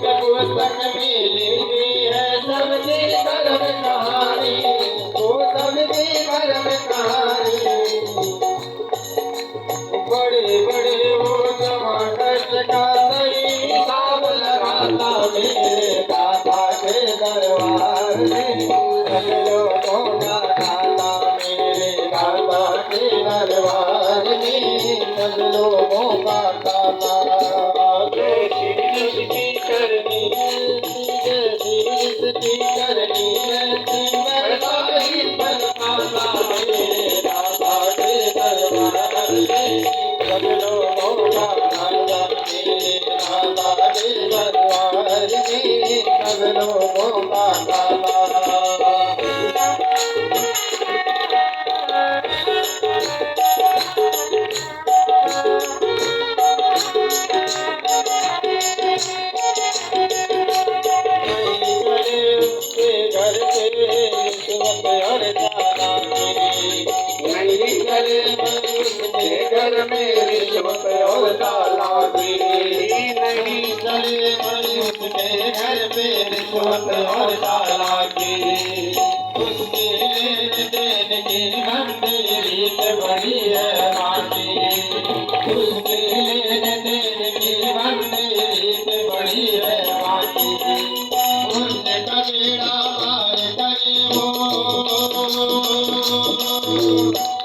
पुस्तक में लिखी है सबकी धर्म कहानी, वो सबकी धर्म कहानी। बड़े बड़े वो टमाटर का सही हिसाब लगाता मेरे दादा के दरबार में, सब लोगों का दादा मेरे दादा के दरबार में, सब लोगों का दादा। की करनी की करनी बरसाई बरसाता मेरे दादा के दरबार में, सब लोगों का दादा मेरे दादा के दरबार में, सब लोगों का दादा। घर में रिश्वत और चालाकी नहीं चले, उसके घर में रिश्वत और चालाकी। उसके लेन देन की भंडी रीत बड़ी है बाकी, उसके लेन देन की भंडी रीत बड़ी है बाकी। पुण्य का बेड़ा पार करे वो,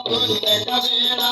पुण्य का बेड़ा